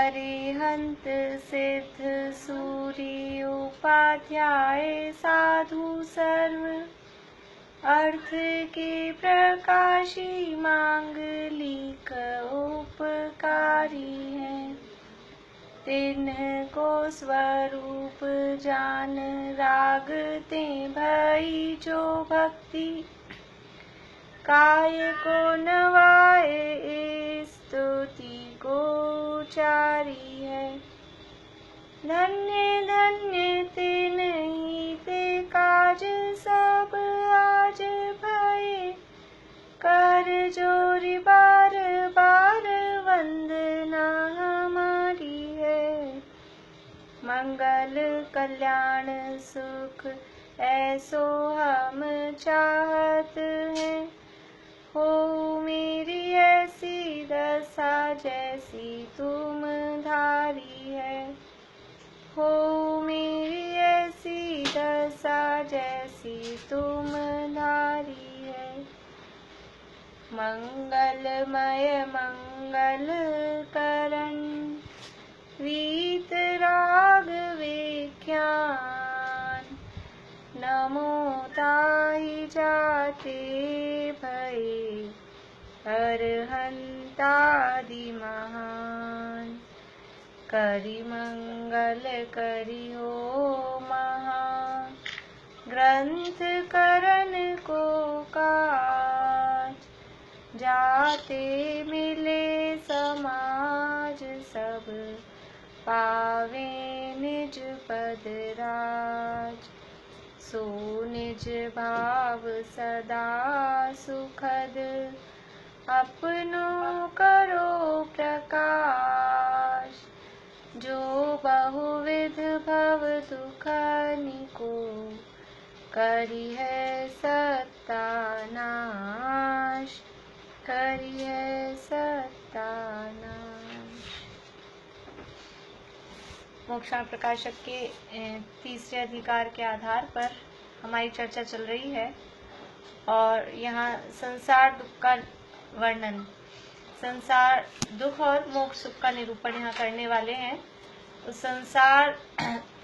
अरिहंत सिद्ध सूर्योपाध्याय साधु सर्व अर्थ के प्रकाशी मांगलिक उपकारी हैं। तिनको स्वरूप जान रागते भई जो भक्ति काय को नवाए स्तुति गोचारी है। धन्य धन्य तिन्हि ते काज सब आज भये कर जोरी बार बार वंदना हमारी है। मंगल कल्याण सुख ऐसो हम चाहत हैं। हो मेरी ऐसी दशा जैसी तुम धारी है। हो मेरी ऐसी दशा जैसी तुम धारी है। मंगलमय मंगल करण वीत राग विख्यान नमो ताहि जाते भये अरहंतादि महान। करि मंगल करि हो महा ग्रंथ करण को काज। जाते मिले समाज सब पावे निज पद राज। सो निज भाव सदा सुखद अपनो करो प्रकाश। जो बहुविध भव दुखनि को करी है सत्यानाश। करी है सत्यानाश। मोक्षाण प्रकाशक के तीसरे अधिकार के आधार पर हमारी चर्चा चल रही है और यहाँ संसार दुख का वर्णन, संसार दुख और मोक्ष सुख का निरूपण यहाँ करने वाले हैं। तो संसार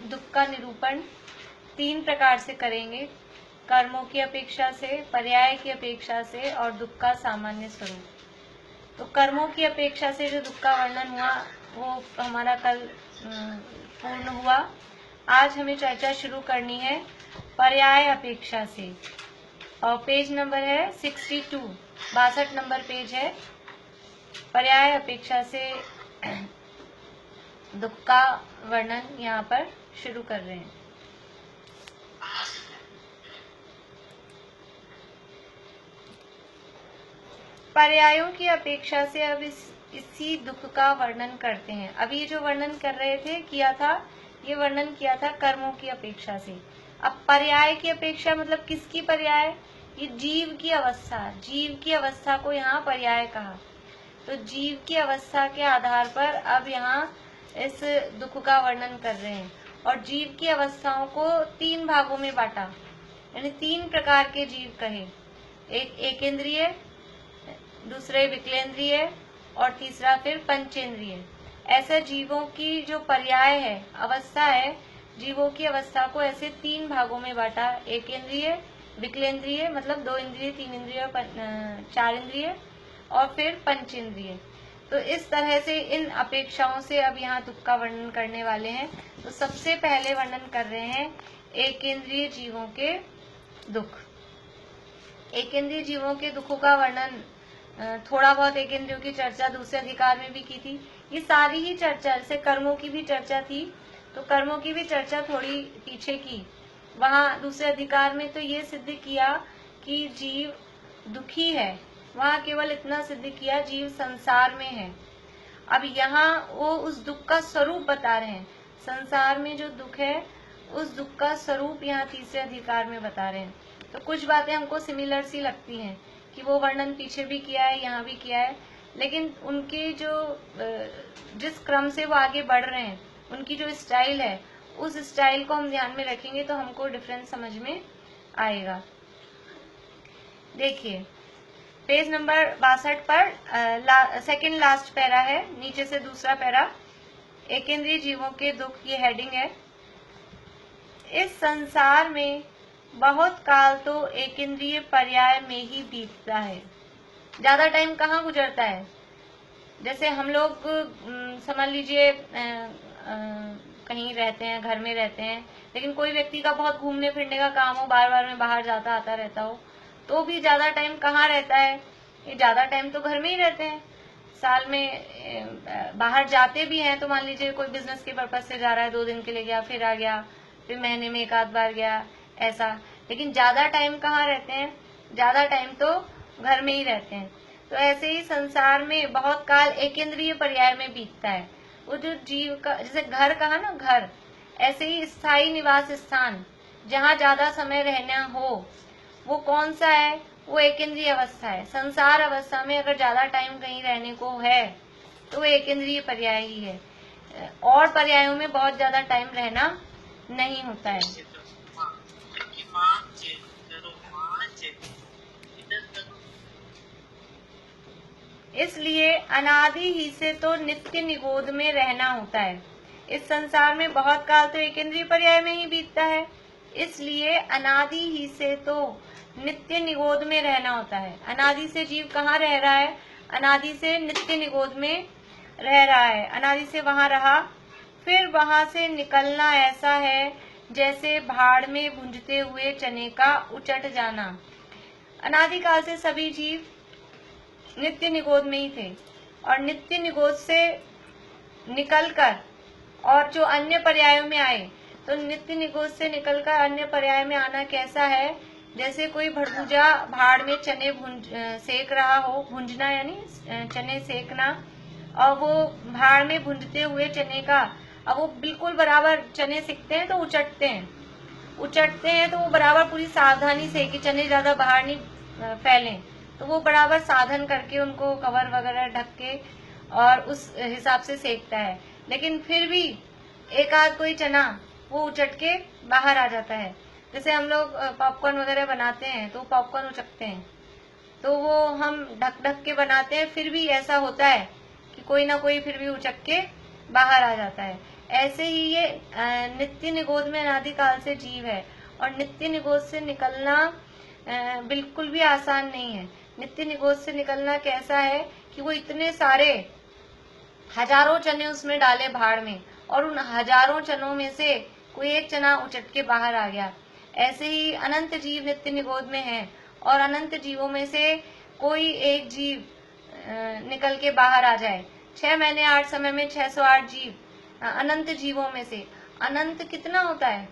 दुख का निरूपण तीन प्रकार से करेंगे, कर्मों की अपेक्षा से, पर्याय की अपेक्षा से और दुख का सामान्य स्वरूप। तो कर्मों की अपेक्षा से जो दुख का वर्णन हुआ वो हमारा कल पूर्ण हुआ। आज हमें चर्चा शुरू करनी है पर्याय अपेक्षा से और पेज नंबर है 62, 62 नंबर पेज है। पर्याय अपेक्षा से दुख का वर्णन यहाँ पर शुरू कर रहे हैं। पर्यायों की अपेक्षा से अब इसी दुख का वर्णन करते हैं। अभी जो वर्णन कर रहे थे किया था, ये वर्णन किया था कर्मों की अपेक्षा से। अब पर्याय की अपेक्षा मतलब किसकी पर्याय? ये जीव की अवस्था, जीव की अवस्था को यहाँ पर्याय कहा। तो जीव की अवस्था के आधार पर अब यहाँ इस दुख का वर्णन कर रहे हैं और जीव की अवस्थाओं को तीन भागों में बांटा, यानी तीन प्रकार के जीव कहे। एक एकेंद्रिय, दूसरे विकलेंद्रिय और तीसरा फिर पंचेंद्रिय। ऐसे जीवों की जो पर्याय है, अवस्था है, जीवों की अवस्था को ऐसे तीन भागों में बांटा, एकेंद्रिय, विकलेंद्रिय मतलब 2 इंद्रिय, 3 इंद्रिय और 4 इंद्रिय और फिर पंचेंद्रिय। तो इस तरह से इन अपेक्षाओं से अब यहाँ दुख का वर्णन करने वाले हैं। तो सबसे पहले वर्णन कर रहे हैं एकेंद्रिय जीवों के दुख। एकेंद्रिय जीवों के दुखों का वर्णन थोड़ा बहुत एकेंद्रियों की चर्चा दूसरे अधिकार में भी की थी। ये सारी ही चर्चा, जैसे कर्मों की भी चर्चा थी तो कर्मों की भी चर्चा थोड़ी पीछे की। वहाँ दूसरे अधिकार में तो ये सिद्ध किया कि जीव दुखी है, वहाँ केवल इतना सिद्ध किया जीव संसार में है। अब यहाँ वो उस दुख का स्वरूप बता रहे हैं। संसार में जो दुख है उस दुख का स्वरूप यहाँ तीसरे अधिकार में बता रहे हैं। तो कुछ बातें हमको सिमिलर सी लगती हैं कि वो वर्णन पीछे भी किया है, यहाँ भी किया है, लेकिन उनके जो जिस क्रम से वो आगे बढ़ रहे हैं, उनकी जो स्टाइल है, उस स्टाइल को हम ध्यान में रखेंगे तो हमको डिफरेंस समझ में आएगा। देखिए पेज नंबर 62 पर सेकंड लास्ट पैरा है, नीचे से दूसरा पैरा। एकेंद्रीय जीवों के दुख, ये हेडिंग है। इस संसार में बहुत काल तो एकेंद्रीय पर्याय में ही बीतता है। ज्यादा टाइम कहाँ गुजरता है? जैसे हम लोग समझ लीजिए कहीं रहते हैं, घर में रहते हैं, लेकिन कोई व्यक्ति का बहुत घूमने फिरने का काम हो, बार बार में बाहर जाता आता रहता हो, तो भी ज्यादा टाइम कहाँ रहता है? ये ज्यादा टाइम तो घर में ही रहते हैं। साल में बाहर जाते भी हैं तो मान लीजिए कोई बिजनेस के पर्पज से जा रहा है, 2 दिन के लिए गया, फिर आ गया, फिर महीने में 1 आध बार गया, ऐसा। लेकिन ज्यादा टाइम कहाँ रहते हैं? ज्यादा टाइम तो घर में ही रहते हैं। तो ऐसे ही संसार में बहुत काल एकेंद्रीय पर्याय में बीतता है। वो जो जीव का, जैसे घर कहा ना, घर, ऐसे ही स्थायी निवास स्थान जहाँ ज्यादा समय रहना हो, वो कौन सा है? वो एकेंद्रीय अवस्था है। संसार अवस्था में अगर ज्यादा टाइम कहीं रहने को है तो वो एकेंद्रीय पर्याय ही है। और पर्यायों में बहुत ज्यादा टाइम रहना नहीं होता है। इसलिए अनादि ही से तो नित्य निगोद में रहना होता है। इस संसार में बहुत काल तो एकेंद्रीय पर्याय में ही बीतता है, इसलिए अनादि ही से तो नित्य निगोद में रहना होता है। अनादि से जीव कहाँ रह रहा है? अनादि से नित्य निगोद में रह रहा है। अनादि से वहां रहा, फिर वहां से निकलना ऐसा है जैसे भाड़ में भुंजते हुए चने का उचट जाना। अनादिकाल से सभी जीव नित्य निगोद में ही थे, और नित्य निगोद से निकलकर और जो अन्य पर्यायों में आए, तो नित्य निगोद से निकलकर अन्य पर्याय में आना कैसा है? जैसे कोई भड़भुजा भाड़ में चने सेक रहा हो, भुंजना यानी चने सेकना, और वो भाड़ में भुंजते हुए चने का, अब वो बिल्कुल बराबर चने सेकते हैं तो उचटते हैं तो वो बराबर पूरी सावधानी से कि चने ज्यादा बाहर नहीं फैलें, तो वो बराबर साधन करके उनको कवर वगैरह ढक के और उस हिसाब से सेकता है। लेकिन फिर भी एक आध कोई चना वो उचट के बाहर आ जाता है। जैसे हम लोग पॉपकॉर्न वगैरह बनाते हैं तो पॉपकॉर्न उचकते हैं, तो वो हम ढक ढक के बनाते हैं, फिर भी ऐसा होता है कि कोई ना कोई फिर भी उचक के बाहर आ जाता है। ऐसे ही ये नित्य निगोद में अनादिकाल से जीव है, और नित्य निगोद से निकलना बिल्कुल भी आसान नहीं है। नित्य निगोद से निकलना कैसा है कि वो इतने सारे हजारों चने उसमें डाले भाड़ में, और उन हजारों चनों में से कोई एक चना उचट के बाहर आ गया। ऐसे ही अनंत जीव नित्य निगोद में है, और अनंत जीवों में से कोई एक जीव निकल के बाहर आ जाए। 6 महीने 8 समय में 608 जीव अनंत जीवों में से। अनंत कितना होता है?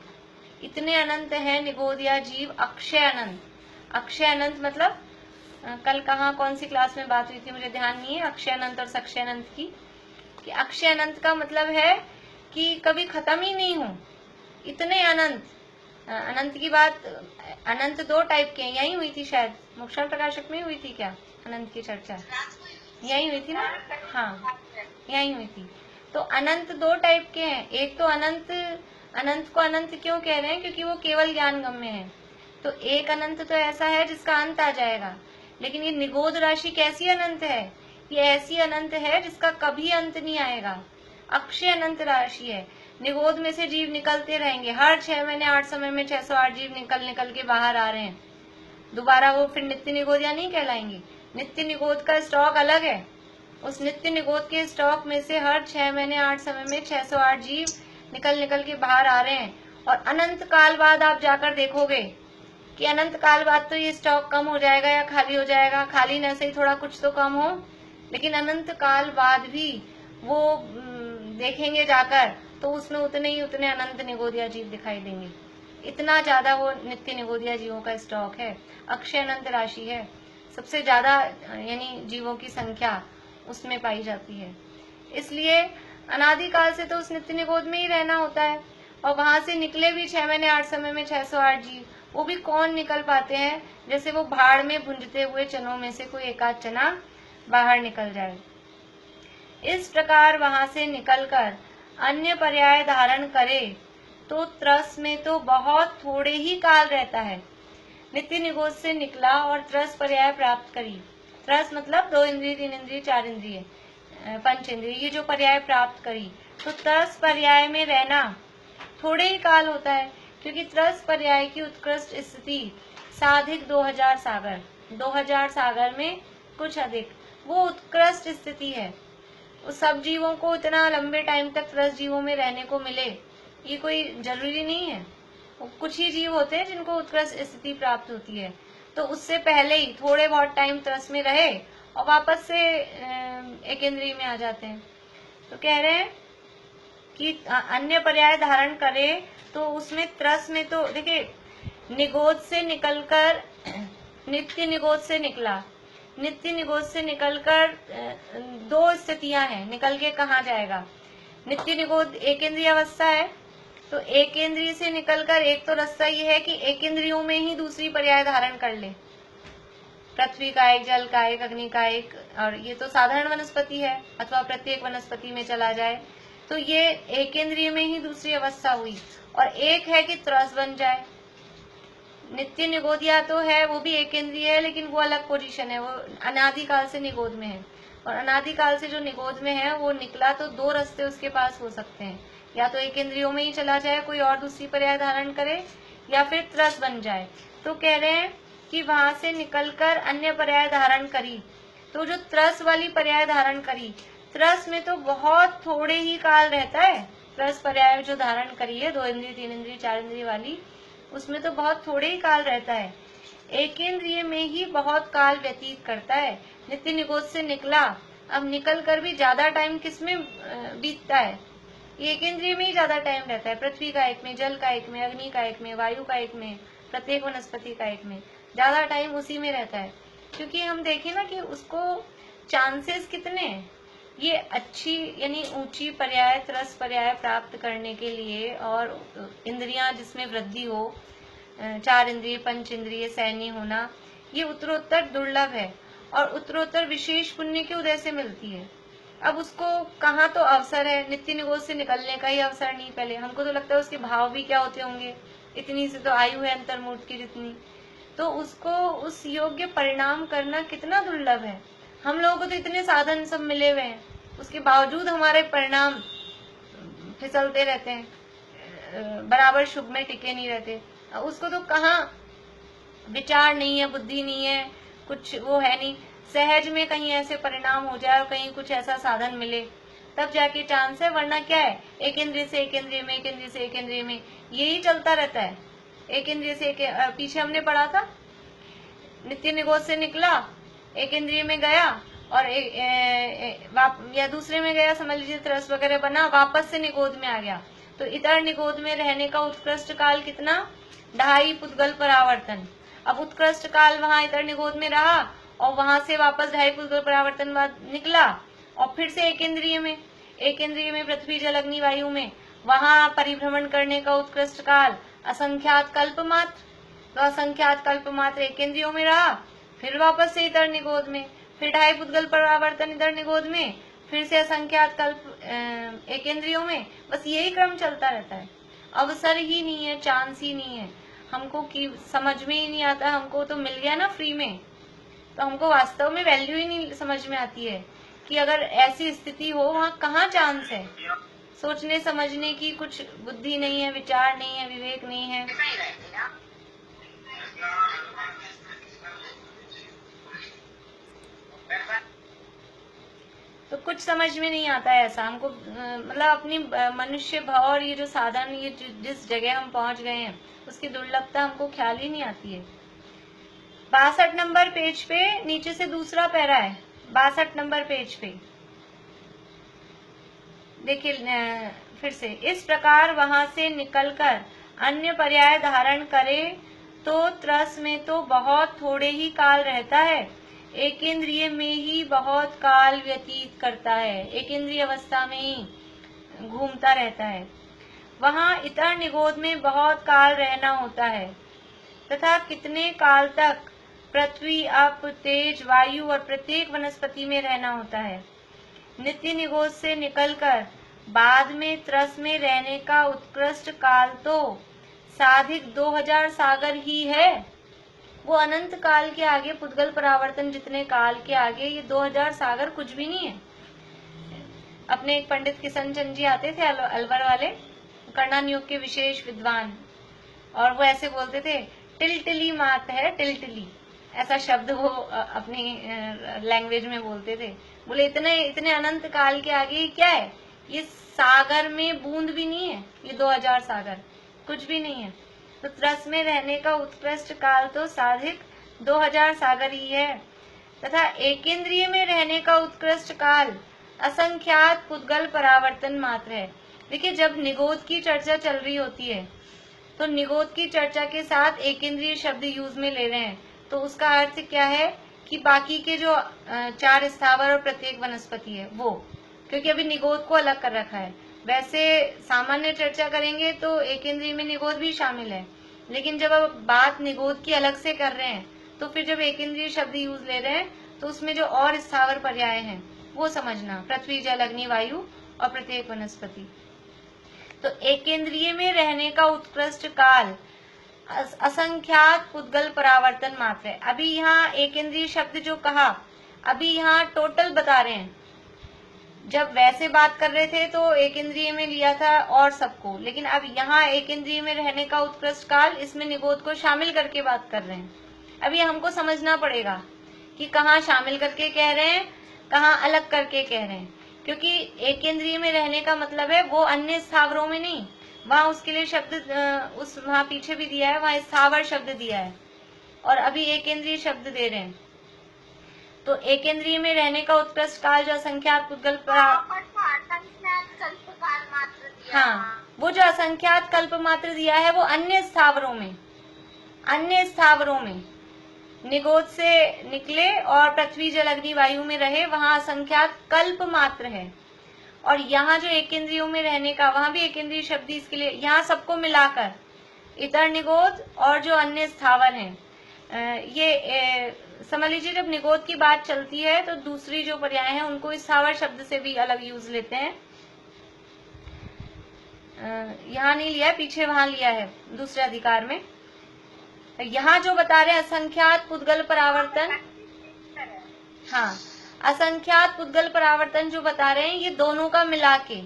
इतने अनंत है निगोदिया जीव, अक्षय अनंत। अक्षय अनंत मतलब कल कहाँ कौन सी क्लास में बात हुई थी मुझे ध्यान नहीं है, अक्षय अनंत और सक्षय अनंत की। कि अक्षय अनंत का मतलब है कि कभी खत्म ही नहीं हो, इतने अनंत। अनंत की बात, अनंत 2 टाइप के हैं, यही हुई थी शायद, मोक्षण प्रकाशक में हुई थी क्या अनंत की चर्चा? यही हुई थी ना? हाँ, यही हुई थी। तो अनंत 2 टाइप के हैं। एक तो अनंत, अनंत को अनंत क्यों कह रहे हैं? क्योंकि वो केवल ज्ञान गम्य है। तो एक अनंत तो ऐसा है जिसका अंत आ जाएगा, लेकिन ये निगोद राशि कैसी अनंत है? ये ऐसी अनंत है जिसका कभी अंत नहीं आएगा। अक्षय अनंत राशि है। निगोद में से जीव निकलते रहेंगे, हर 6 महीने 8 समय में 608 जीव निकल के बाहर आ रहे हैं। दोबारा वो फिर नित्य निगोदिया नहीं कहलाएंगे। नित्य निगोद का स्टॉक अलग है। उस नित्य निगोद के स्टॉक में से हर 6 महीने 8 समय में 608 जीव निकल के बाहर आ रहे हैं। और अनंत काल बाद आप जाकर देखोगे कि अनंत काल बाद तो ये स्टॉक कम हो जाएगा या खाली हो जाएगा। खाली न सही थोड़ा कुछ तो कम हो, लेकिन अनंत काल बाद भी वो देखेंगे जाकर तो उसमें उतने अनंत निगोदिया जीव दिखाई देंगे। इतना ज्यादा वो नित्य निगोदिया जीवों का स्टॉक है। अक्षय अनंत राशि है, सबसे ज्यादा यानी जीवों की संख्या उसमें पाई जाती है। इसलिए अनादिकाल से तो उस नित्य निगोद में ही रहना होता है। और वहां से निकले भी 6 महीने 8 समय में 608 जीव, वो भी कौन निकल पाते हैं? जैसे वो भाड़ में भुंजते हुए चनों में से कोई एक आध चना बाहर निकल जाए। इस प्रकार वहां से निकलकर अन्य पर्याय धारण करे तो त्रस में तो बहुत थोड़े ही काल रहता है। नित्य निगोद से निकला और त्रस पर्याय प्राप्त करी। त्रस मतलब 2 इंद्रिय 3 इंद्रिय 4 इंद्रिय, पंचेंद्रिय, ये जो पर्याय प्राप्त करी, तो त्रस पर्याय में रहना थोड़े ही काल होता है, क्योंकि त्रस पर्याय की उत्कृष्ट स्थिति साधिक 2000 सागर, 2000 सागर में कुछ अधिक, वो उत्कृष्ट स्थिति है। उस सब जीवों को इतना लंबे टाइम तक त्रस जीवों में रहने को मिले, ये कोई जरूरी नहीं है। कुछ ही जीव होते हैं जिनको उत्कृष्ट स्थिति प्राप्त होती है, तो उससे पहले ही थोड़े बहुत टाइम त्रस में रहे और वापस से एकेंद्रिय में आ जाते हैं। तो कह रहे हैं कि अन्य पर्याय धारण करे, तो उसमें त्रस में तो देखिए, निगोद से निकलकर नित्य निगोद से निकला, नित्य निगोद से निकलकर दो स्थितियां हैं, निकल के कहाँ जाएगा। नित्य निगोद एकेंद्रीय अवस्था है, तो एकेंद्रीय से निकलकर एक तो रास्ता ये है कि एकेंद्रियों में ही दूसरी पर्याय धारण कर ले, पृथ्वी का एक, जल का एक, अग्नि का एक, और ये तो साधारण वनस्पति है, अथवा प्रत्येक वनस्पति में चला जाए, तो ये एकेंद्रिय में ही दूसरी अवस्था हुई। और एक है कि त्रस बन जाए। नित्य निगोदिया तो है, वो भी एकेंद्रीय है, लेकिन वो अलग पोजीशन है, वो अनादिकाल से निगोद में है, और अनादिकाल से जो निगोद में है वो निकला, तो दो रास्ते उसके पास हो सकते हैं, या तो एकेंद्रियों में ही चला जाए, कोई और दूसरी पर्याय धारण करे, या फिर त्रस बन जाए। तो कह रहे हैं कि वहां से निकलकर अन्य पर्याय धारण करी, तो जो त्रस वाली पर्याय धारण करी, त्रस में तो बहुत थोड़े ही काल रहता है। त्रस पर्याय जो धारण करी है, 2 इंद्रिय, 3 इंद्रिय, 4 इंद्रिय वाली, उसमें तो बहुत थोड़े ही काल रहता है। एकेंद्रिय में ही बहुत काल व्यतीत करता है। नित्य निगोद से निकला, अब निकल कर भी ज्यादा टाइम किसमें बीतता है, एकेंद्रिय में ही ज्यादा टाइम रहता है। पृथ्वी का एक में, जल का एक में, अग्नि का एक में, वायु का एक में, प्रत्येक वनस्पति का एक में, ज्यादा टाइम उसी में रहता है। क्योंकि हम देखें ना कि उसको चांसेस कितने हैं, ये अच्छी यानी ऊंची पर्याय, त्रस पर्याय प्राप्त करने के लिए, और इंद्रियां जिसमें वृद्धि हो, 4 इंद्रिय, 5 इंद्रिय, सैन्य होना, ये उत्तरोत्तर दुर्लभ है, और उत्तरोत्तर विशेष पुण्य के उदय से मिलती है। अब उसको कहाँ तो अवसर है, नित्य निगोद से निकलने का ही अवसर नहीं। पहले हमको तो लगता है उसके भाव भी क्या होते होंगे, इतनी से तो आयु है अंतर्मूर्त की जितनी, तो उसको उस योग्य परिणाम करना कितना दुर्लभ है। हम लोगों को तो इतने साधन सब मिले हुए हैं, उसके बावजूद हमारे परिणाम फिसलते रहते हैं, बराबर शुभ में टिके नहीं रहते। उसको तो कहाँ विचार नहीं है, बुद्धि नहीं है, कुछ वो है नहीं, सहज में कहीं ऐसे परिणाम हो जाए और कहीं कुछ ऐसा साधन मिले, तब जाके चांस है, वरना क्या है, एक इंद्रिय से एक इंद्रिय में, एक इंद्रिय से एक इंद्रिय में, यही चलता रहता है। एक इंद्रिय से एक, पीछे हमने पढ़ा था, नित्य निगोद से निकला, एक इंद्रिय में गया, और या दूसरे में गया, समझ लीजिए त्रस वगैरह बना, वापस से निगोद में आ गया, तो इतर निगोद में रहने का उत्कृष्ट काल कितना, 2.5 पुद्गल परावर्तन। अब उत्कृष्ट काल वहां इतर निगोद में रहा, और वहां से वापस 2.5 पुद्गल परावर्तन बाद निकला, और फिर से एक इंद्रिय में, एक इंद्रिय में पृथ्वी, जल, अग्नि, वायु में, वहां परिभ्रमण करने का उत्कृष्ट काल असंख्यात कल्प मात्र, तो असंख्यात कल्प मात्र एक इंद्रियों में रहा, फिर वापस से इतर निगोद में, फिर 2.5 पुद्गल परावर्तन इतर निगोद में, फिर से असंख्यात कल्प एक इंद्रियों में, बस यही क्रम चलता रहता है। अवसर ही नहीं है, चांस ही नहीं है, हमको की समझ में ही नहीं आता। हमको तो मिल गया ना फ्री में, तो हमको वास्तव में वैल्यू ही नहीं समझ में आती है कि अगर ऐसी स्थिति हो, वहाँ कहाँ चांस है। सोचने समझने की कुछ बुद्धि नहीं है, विचार नहीं है, विवेक नहीं है। तो कुछ समझ में नहीं आता है ऐसा हमको, मतलब अपनी मनुष्य भाव और ये जो साधन, ये जिस जगह हम पहुंच गए हैं, उसकी दुर्लभता हमको ख्याल ही नहीं आती है। 62 नंबर पेज पे नीचे से दूसरा पैरा है, 62 नंबर पेज पे देखिए फिर से, इस प्रकार वहां से निकलकर अन्य पर्याय धारण करे, तो त्रस में तो बहुत थोड़े ही काल रहता है, एक इंद्रिय में ही बहुत काल व्यतीत करता है, एक इंद्रिय अवस्था में ही घूमता रहता है। वहां इतर निगोद में बहुत काल रहना होता है, तथा कितने काल तक पृथ्वी, अप, तेज, वायु और प्रत्येक वनस्पति में रहना होता है। नित्य निगोद से निकलकर बाद में त्रस में रहने का उत्कृष्ट काल तो साधिक 2000 सागर ही है। वो अनंत काल के आगे, पुद्गल परावर्तन जितने काल के आगे, ये 2000 सागर कुछ भी नहीं है। अपने एक पंडित किशन चंद जी आते थे अलवर वाले, कर्णन योग के विशेष विद्वान, और वो ऐसे बोलते थे, टिलटिली मात है टिलटिली, ऐसा शब्द वो अपनी लैंग्वेज में बोलते थे। बोले इतने इतने अनंत काल के आगे क्या है, ये सागर में बूंद भी नहीं है, ये 2000 सागर कुछ भी नहीं है। तो रस में रहने का उत्कृष्ट काल तो साधिक 2000 सागर ही है, तथा एकेंद्रिय में रहने का उत्कृष्ट काल असंख्यात पुद्गल परावर्तन मात्र है। देखिए, जब निगोद की चर्चा चल रही होती है तो निगोद की चर्चा के साथ एकेंद्रीय शब्द यूज में ले रहे हैं, तो उसका अर्थ क्या है कि बाकी के जो 4 स्थावर और प्रत्येक वनस्पति है वो, क्योंकि अभी निगोद को अलग कर रखा है। वैसे सामान्य चर्चा करेंगे तो एकेंद्रीय में निगोद भी शामिल है, लेकिन जब अब बात निगोद की अलग से कर रहे हैं तो फिर जब एकेंद्रीय शब्द यूज ले रहे हैं तो उसमें जो और स्थावर पर्याय हैं वो समझना, पृथ्वी जल अग्नि वायु और प्रत्येक वनस्पति। तो एकेंद्रीय में रहने का उत्कृष्ट काल असंख्यात पुद्गल परावर्तन मात्र है। अभी यहाँ एकेंद्रीय शब्द जो कहा, अभी यहाँ टोटल बता रहे हैं। जब वैसे बात कर रहे थे तो एकेंद्रीय में लिया था और सबको, लेकिन अब यहाँ एकेंद्रीय में रहने का उत्कृष्ट काल, इसमें निगोद को शामिल करके बात कर रहे हैं। अभी हमको समझना पड़ेगा कि कहाँ शामिल करके कह रहे हैं, कहाँ अलग करके कह रहे हैं, क्योंकि एकेंद्रीय में रहने का मतलब है वो अन्य स्थावरों में नहीं, वहां उसके लिए शब्द उस वहां पीछे भी दिया है, वहां स्थावर शब्द दिया है, और अभी एकेंद्रीय शब्द दे रहे हैं। तो एकेंद्रीय में रहने का उत्कृष्ट काल जो असंख्यात पुद्गल हाँ, वो जो असंख्यात कल्प मात्र दिया है वो अन्य स्थावरों में निगोद से निकले और पृथ्वी जल अग्नि वायु में रहे, वहां असंख्यात कल्प मात्र है। और यहाँ जो एकेंद्रियों में रहने का, वहां भी एकेंद्रीय शब्द इसके लिए, यहाँ सबको मिलाकर इतर निगोद और जो अन्य स्थावर हैं, ये समझ लीजिए जब निगोद की बात चलती है तो दूसरी जो पर्याय हैं उनको स्थावर शब्द से भी अलग यूज लेते हैं। यहाँ नहीं लिया है, पीछे वहां लिया है दूसरे अधिकार में। यहाँ जो बता रहे हैं असंख्यात पुद्गल परावर्तन, हाँ, असंख्यात पुद्गल परावर्तन जो बता रहे हैं ये दोनों का मिला के,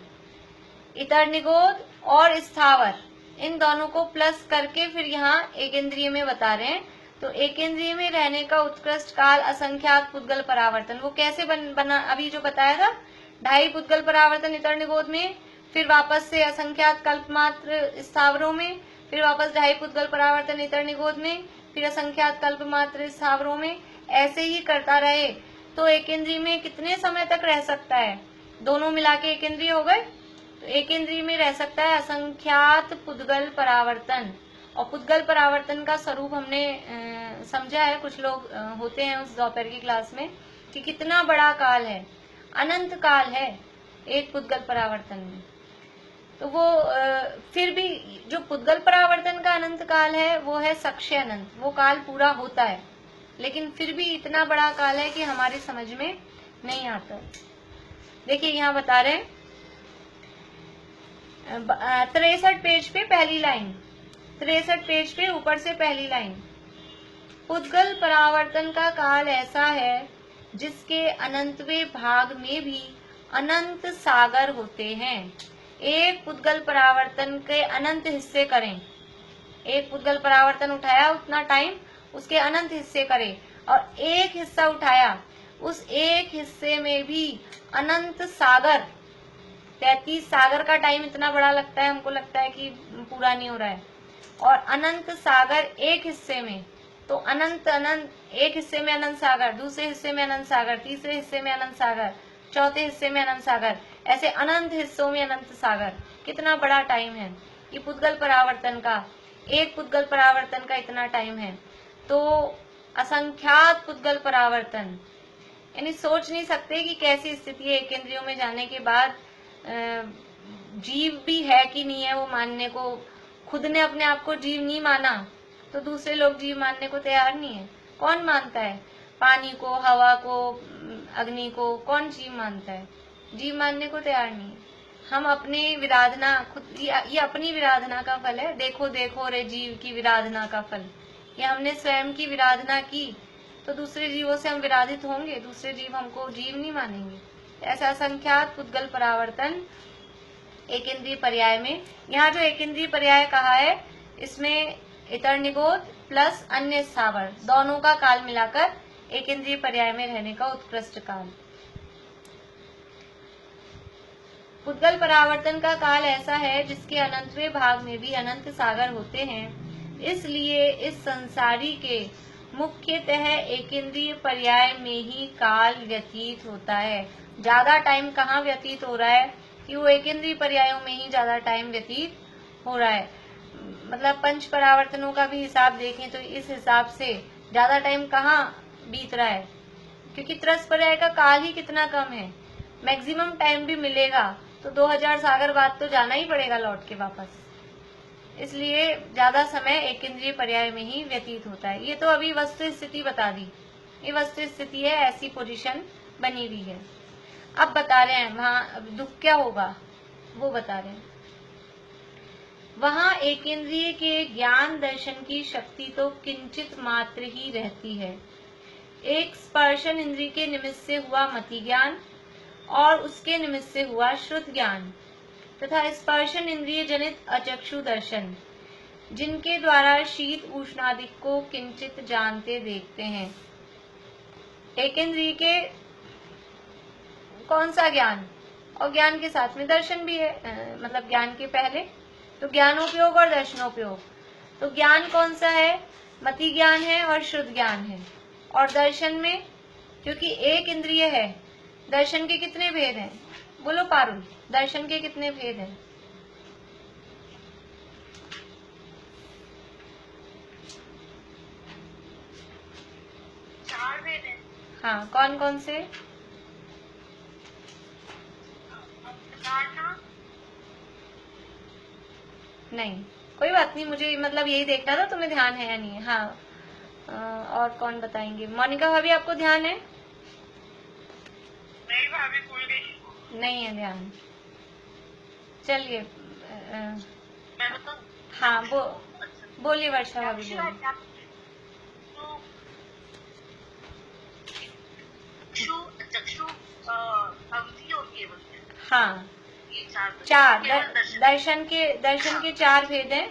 इतर निगोद और स्थावर, इन दोनों को प्लस करके फिर यहाँ एकेंद्रीय में बता रहे हैं। तो एकेंद्रीय में रहने का उत्कृष्ट काल असंख्यात पुद्गल परावर्तन, वो कैसे बना, अभी जो बताया था, 2.5 पुद्गल परावर्तन इतर निगोद में, फिर वापस से असंख्यात कल्प मात्र स्थावरों में, फिर वापस 2.5 पुद्गल परावर्तन इतर निगोद में, फिर असंख्यात कल्प मात्र स्थावरों में, ऐसे ही करता रहे तो एकेंद्रीय में कितने समय तक रह सकता है, दोनों मिला के एकेंद्रीय हो गए। तो एकेंद्रीय में रह सकता है असंख्यात पुद्गल परावर्तन। और पुद्गल परावर्तन का स्वरूप हमने समझा है, कुछ लोग होते हैं उस दोपहर की क्लास में, कि कितना बड़ा काल है, अनंत काल है एक पुद्गल परावर्तन में। तो वो फिर भी जो पुद्गल परावर्तन का अनंत काल है वो है सक्षय अनंत, वो काल पूरा होता है, लेकिन फिर भी इतना बड़ा काल है कि हमारी समझ में नहीं आता। देखिए यहाँ बता रहे हैं 63 पेज पे पहली लाइन, 63 पेज पे ऊपर से पहली लाइन, पुद्गल परावर्तन का काल ऐसा है जिसके अनंतवें भाग में भी अनंत सागर होते हैं। एक पुद्गल परावर्तन के अनंत हिस्से करें, एक पुद्गल परावर्तन उठाया उतना टाइम, उसके अनंत हिस्से करें, और एक हिस्सा उठाया, उस एक हिस्से में भी अनंत सागर, 33 सागर का टाइम इतना बड़ा लगता है, हमको लगता है कि पूरा नहीं हो रहा है, और अनंत सागर एक हिस्से में, तो अनंत अनंत, एक हिस्से में अनंत सागर, दूसरे हिस्से में अनंत सागर, तीसरे हिस्से में अनंत सागर, चौथे हिस्से में अनंत सागर, ऐसे अनंत हिस्सों में अनंत सागर। कितना बड़ा टाइम है ये पुद्गल परावर्तन का, एक पुद्गल परावर्तन का इतना टाइम है। तो असंख्यात पुद्गल परावर्तन, यानी सोच नहीं सकते कि कैसी स्थिति है एकेंद्रियों में जाने के बाद, जीव भी है कि नहीं है वो मानने को, खुद ने अपने आप को जीव नहीं माना तो दूसरे लोग जीव मानने को तैयार नहीं है। कौन मानता है पानी को, हवा को, अग्नि को, कौन जीव मानता है? जीव मानने को तैयार नहीं है। हम अपनी विराधना खुद, ये अपनी विराधना का फल है। देखो देखो रे जीव की विराधना का फल, ये हमने स्वयं की विराधना की तो दूसरे जीवों से हम विराधित होंगे, दूसरे जीव हमको जीव नहीं मानेंगे। ऐसा असंख्यात पुद्गल परावर्तन एक इंद्रिय पर्याय में। यहाँ जो एक इंद्रिय पर्याय कहा है इसमें इतर निगोद प्लस अन्य स्थावर दोनों का काल मिलाकर एक इंद्रिय पर्याय में रहने का उत्कृष्ट काल। पुद्गल परावर्तन का काल ऐसा है जिसके अनंतवें भाग में भी अनंत सागर होते हैं, इसलिए इस संसारी के मुख्यतः एक इंद्रिय पर्याय में ही काल व्यतीत होता है। ज्यादा टाइम कहाँ व्यतीत हो रहा है कि वो एक इंद्रिय पर्यायों में ही ज्यादा टाइम व्यतीत हो रहा है। मतलब पंच परावर्तनों का भी हिसाब देखें तो इस हिसाब से ज्यादा टाइम कहाँ बीत रहा है, क्योंकि त्रस पर्याय का काल ही कितना कम है। मैक्सिमम टाइम भी मिलेगा तो 2000 सागर बाद तो जाना ही पड़ेगा लौट के वापस, इसलिए ज्यादा समय एक इंद्रिय पर्याय में ही व्यतीत होता है। ये तो अभी वस्तु स्थिति बता दी, ये वस्तु स्थिति है, ऐसी पोजीशन बनी हुई है। अब बता रहे हैं वहाँ दुख क्या होगा वो बता रहे हैं। वहाँ एक इंद्रिय के ज्ञान दर्शन की शक्ति तो किंचित मात्र ही रहती है। एक स्पर्शन इंद्रिय के निमित्त से हुआ मति ज्ञान और उसके निमित्त से हुआ श्रुत ज्ञान तथा स्पर्शन इंद्रिय जनित अचक्षु दर्शन, जिनके द्वारा शीत उष्णादि को किंचित जानते देखते हैं। एक इंद्रिय के कौन सा ज्ञान, और ज्ञान के साथ में दर्शन भी है, मतलब ज्ञान के पहले तो ज्ञानोपयोग और दर्शनोपयोग। तो ज्ञान कौन सा है, मति ज्ञान है और शुद्ध ज्ञान है। और दर्शन में क्योंकि एक इंद्रिय है, दर्शन के कितने भेद हैं, बोलो पारुल, दर्शन के कितने भेद हैं? चार भेद हैं। हाँ, कौन कौन से? नहीं, कोई बात नहीं, मुझे मतलब यही देखना था तुम्हें ध्यान है या नहीं है। हाँ, और कौन बताएंगे? मोनिका भाभी आपको ध्यान है? नहीं भाभी, भूल गई। नहीं है ध्यान, चलिए। तो हाँ बोलिए वर्षा भाभी, बोलिए। चक्षु अवधि और केवल। हाँ, ये चार दर्शन के चार भेद हैं,